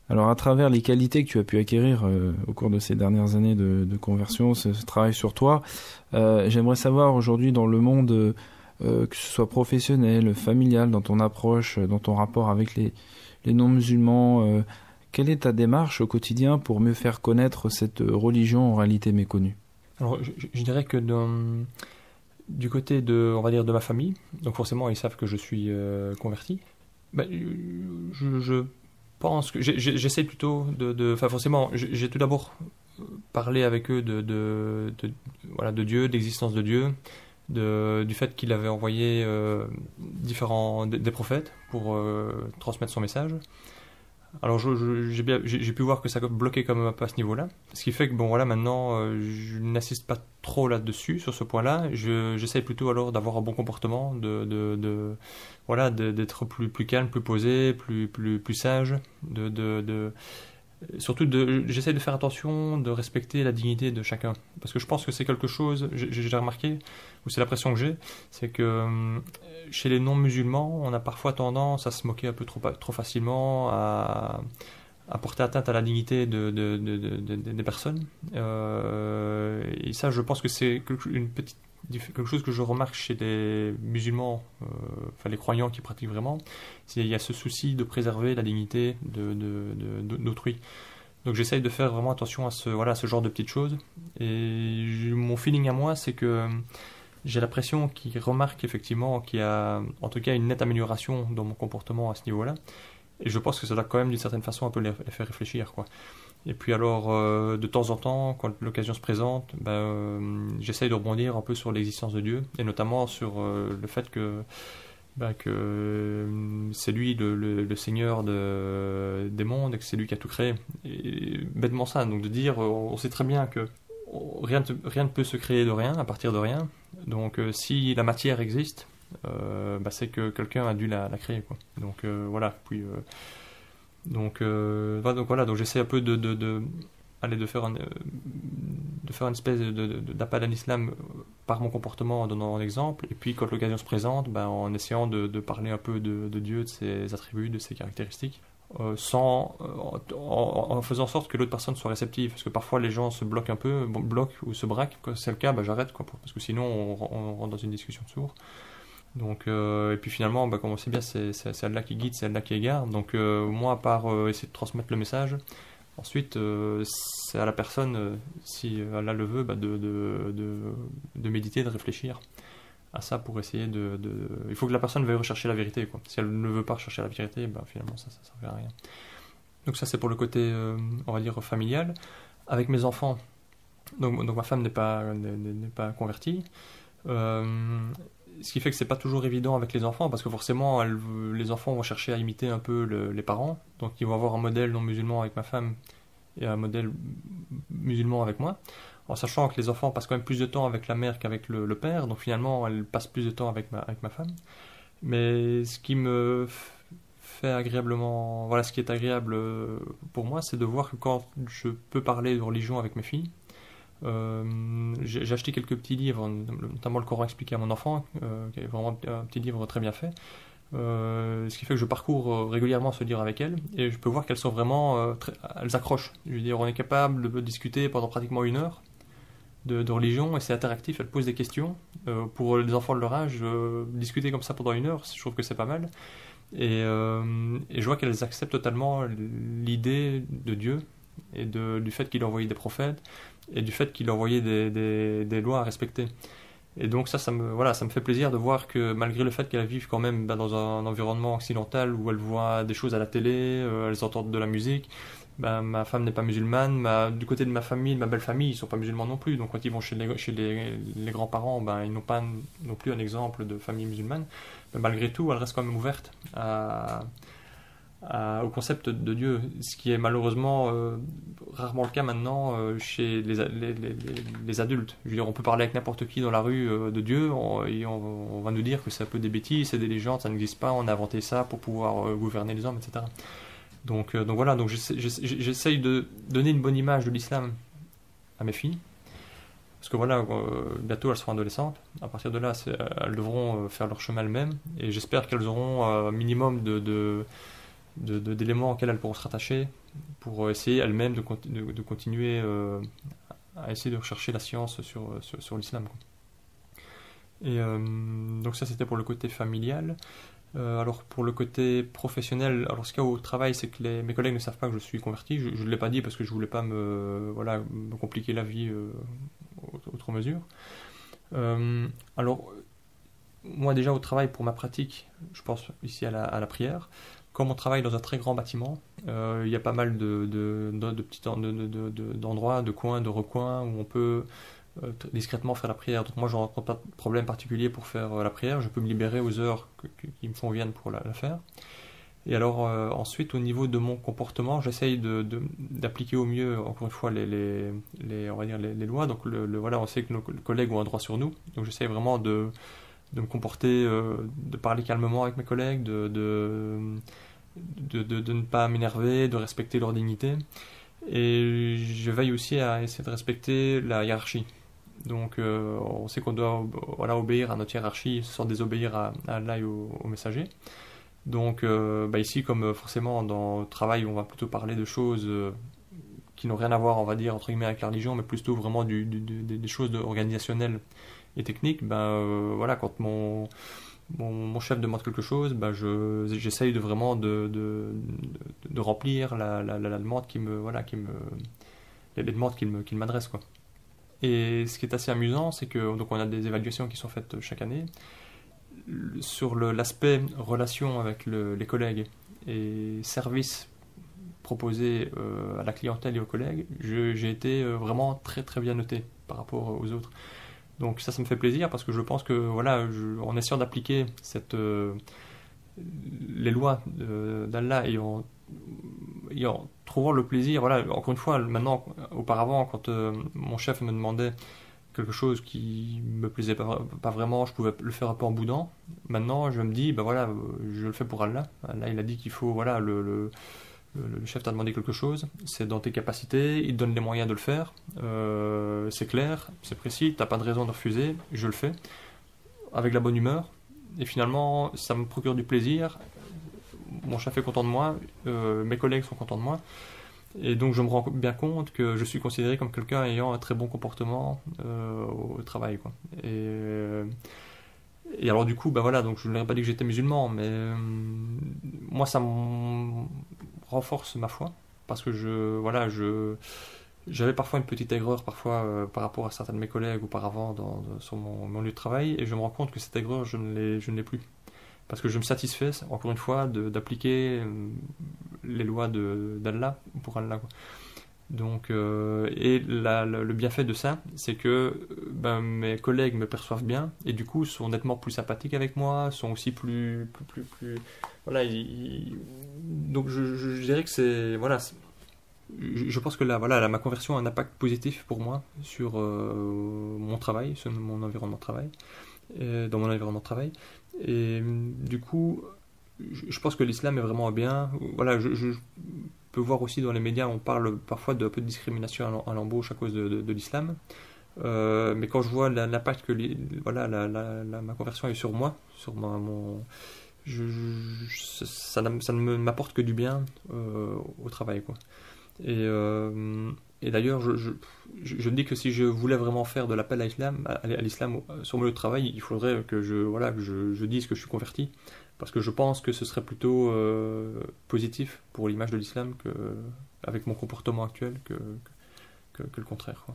Alors, à travers les qualités que tu as pu acquérir au cours de ces dernières années de conversion, ce travail sur toi, j'aimerais savoir aujourd'hui dans le monde, que ce soit professionnel, familial, dans ton approche, dans ton rapport avec les non-musulmans, quelle est ta démarche au quotidien pour mieux faire connaître cette religion en réalité méconnue? Alors, je dirais que du côté de, on va dire, de ma famille, donc forcément ils savent que je suis converti. Ben, je pense que j'essaie plutôt enfin forcément, j'ai tout d'abord parlé avec eux voilà, de Dieu, de l'existence de Dieu, du fait qu'il avait envoyé des prophètes pour transmettre son message. Alors j'ai pu voir que ça bloquait quand même un peu à ce niveau-là. Ce qui fait que bon voilà maintenant je n'assiste pas trop là-dessus sur ce point-là. J'essaye plutôt alors d'avoir un bon comportement, voilà d'être plus calme, plus posé, plus sage, surtout j'essaie de faire attention, de respecter la dignité de chacun. Parce que je pense que c'est quelque chose, j'ai remarqué, ou c'est l'impression que j'ai, c'est que chez les non-musulmans, on a parfois tendance à se moquer un peu trop facilement, à porter atteinte à la dignité des personnes. Et ça, je pense que c'est quelque chose que je remarque chez les musulmans, enfin les croyants qui pratiquent vraiment, il y a ce souci de préserver la dignité d'autrui. Donc j'essaye de faire vraiment attention à ce genre de petites choses. Et mon feeling à moi, c'est que j'ai l'impression qu'ils remarquent effectivement qu'il y a en tout cas une nette amélioration dans mon comportement à ce niveau-là. Et je pense que ça doit quand même d'une certaine façon un peu les faire réfléchir, quoi. Et puis alors, de temps en temps, quand l'occasion se présente, j'essaye de rebondir un peu sur l'existence de Dieu, et notamment sur le fait que c'est lui le Seigneur des mondes, et que c'est lui qui a tout créé. Et bêtement ça, donc de dire, on sait très bien que rien ne peut se créer de rien, à partir de rien. Donc si la matière existe, c'est que quelqu'un a dû la créer, quoi. Donc voilà, puis... donc voilà, donc j'essaie un peu de faire une espèce d'appel à l'islam par mon comportement en donnant un exemple, et puis quand l'occasion se présente, en essayant de parler un peu de Dieu, de ses attributs, de ses caractéristiques, en faisant en sorte que l'autre personne soit réceptive, parce que parfois les gens se bloquent un peu, bloquent ou se braquent. Quand c'est le cas, j'arrête, quoi, parce que sinon on rentre dans une discussion de sourds. Donc, et puis finalement, comme on sait bien, c'est Allah qui guide, c'est Allah qui égare. Donc moi, à part essayer de transmettre le message, ensuite c'est à la personne, si Allah le veut, de méditer, de réfléchir à ça pour essayer il faut que la personne veuille rechercher la vérité, quoi. Si elle ne veut pas rechercher la vérité, finalement ça ne servira à rien. Donc ça c'est pour le côté, on va dire, familial. Avec mes enfants, donc ma femme n'est pas convertie. Ce qui fait que c'est pas toujours évident avec les enfants, parce que forcément les enfants vont chercher à imiter un peu les parents, donc ils vont avoir un modèle non musulman avec ma femme et un modèle musulman avec moi, en sachant que les enfants passent quand même plus de temps avec la mère qu'avec le père, donc finalement elles passent plus de temps avec ma femme. Mais ce qui me fait agréablement, voilà, ce qui est agréable pour moi, c'est de voir que quand je peux parler de religion avec mes filles, j'ai acheté quelques petits livres, notamment le Coran expliqué à mon enfant, qui est vraiment un petit livre très bien fait. Ce qui fait que je parcours régulièrement ce livre avec elles, et je peux voir qu'elles sont vraiment elles accrochent. Je veux dire, on est capable de discuter pendant pratiquement 1 heure de religion, et c'est interactif. Elles posent des questions. Pour les enfants de leur âge, discuter comme ça pendant 1 heure, je trouve que c'est pas mal. Et je vois qu'elles acceptent totalement l'idée de Dieu, et du fait qu'il a envoyé des prophètes, et du fait qu'il a envoyé des lois à respecter. Et donc ça me fait plaisir de voir que malgré le fait qu'elles vivent quand même dans un environnement occidental où elles voient des choses à la télé, elles entendent de la musique, ma femme n'est pas musulmane, du côté de ma famille, de ma belle famille, ils sont pas musulmans non plus. Donc quand ils vont chez les grands-parents, ils n'ont pas non plus un exemple de famille musulmane. Mais malgré tout, elles restent quand même ouvertes au concept de Dieu, ce qui est malheureusement rarement le cas maintenant chez les adultes. Je veux dire, on peut parler avec n'importe qui dans la rue de Dieu, et on va nous dire que c'est un peu des bêtises, c'est des légendes, ça n'existe pas, on a inventé ça pour pouvoir gouverner les hommes, etc. Donc voilà, donc j'essaye de donner une bonne image de l'islam à mes filles, parce que voilà, bientôt elles seront adolescentes. À partir de là, elles devront faire leur chemin elles-mêmes, et j'espère qu'elles auront un minimum d'éléments auxquels elles pourront se rattacher, pour essayer elle-même de continuer à essayer de rechercher la science sur l'islam, quoi. Et donc ça, c'était pour le côté familial. Alors pour le côté professionnel, alors ce qu'il y a au travail, c'est que mes collègues ne savent pas que je suis converti. Je ne l'ai pas dit parce que je voulais pas me compliquer la vie outre mesure. Alors moi déjà au travail, pour ma pratique, je pense ici à la prière. Comme on travaille dans un très grand bâtiment, il y a pas mal de petits d'endroits, de coins, de recoins où on peut discrètement faire la prière. Donc moi, je ne rencontre pas de problème particulier pour faire la prière. Je peux me libérer aux heures qui me conviennent pour la faire. Et alors ensuite, au niveau de mon comportement, j'essaye d'appliquer au mieux, encore une fois, on va dire les lois. Donc voilà, on sait que nos collègues ont un droit sur nous. Donc j'essaye vraiment de me comporter, de parler calmement avec mes collègues, de ne pas m'énerver, de respecter leur dignité. Et je veille aussi à essayer de respecter la hiérarchie. Donc on sait qu'on doit obéir à notre hiérarchie sans désobéir à Allah et au messager. Donc ici, comme forcément dans le travail, on va plutôt parler de choses qui n'ont rien à voir, on va dire, entre guillemets, avec la religion, mais plutôt vraiment des choses organisationnelles et techniques. Quand mon chef demande quelque chose, j'essaye de vraiment de remplir la demande les demandes qu'il m'adresse, quoi. Et ce qui est assez amusant, c'est que donc on a des évaluations qui sont faites chaque année sur l'aspect relation avec les collègues et service proposé à la clientèle et aux collègues. J'ai été vraiment très très bien noté par rapport aux autres. Donc ça me fait plaisir parce que je pense que en essayant d'appliquer les lois d'Allah et en trouvant le plaisir, encore une fois, maintenant, auparavant, quand mon chef me demandait quelque chose qui me plaisait pas vraiment, je pouvais le faire un peu en boudant. Maintenant, je me dis, je le fais pour Allah. Allah, il a dit qu'il faut, le chef t'a demandé quelque chose, c'est dans tes capacités, il te donne les moyens de le faire, c'est clair, c'est précis, t'as pas de raison de refuser, je le fais, avec la bonne humeur, et finalement, ça me procure du plaisir, mon chef est content de moi, mes collègues sont contents de moi, et donc je me rends bien compte que je suis considéré comme quelqu'un ayant un très bon comportement au travail, quoi. Et alors du coup, donc je n'aurais pas dit que j'étais musulman, mais moi ça me renforce ma foi, parce que j'avais parfois une petite aigreur par rapport à certains de mes collègues auparavant sur mon lieu de travail, et je me rends compte que cette aigreur, je ne l'ai plus. Parce que je me satisfais, encore une fois, d'appliquer les lois d'Allah pour Allah, quoi. Donc, le bienfait de ça, c'est que mes collègues me perçoivent bien et du coup sont nettement plus sympathiques avec moi, sont aussi plus voilà. Donc je dirais que c'est je pense que ma conversion a un impact positif pour moi sur mon travail, sur mon environnement de travail, dans mon environnement de travail. Et du coup, je pense que l'islam est vraiment un bien. Je peut voir aussi dans les médias, on parle parfois d'un peu de discrimination à l'embauche à cause de l'islam. Mais quand je vois l'impact que ma conversion a eu sur moi, sur ça ne m'apporte que du bien au travail, quoi. Et d'ailleurs, je me dis que si je voulais vraiment faire de l'appel à l'islam sur mon lieu de travail, il faudrait que je dise que je suis converti. Parce que je pense que ce serait plutôt positif pour l'image de l'islam avec mon comportement actuel que le contraire, quoi.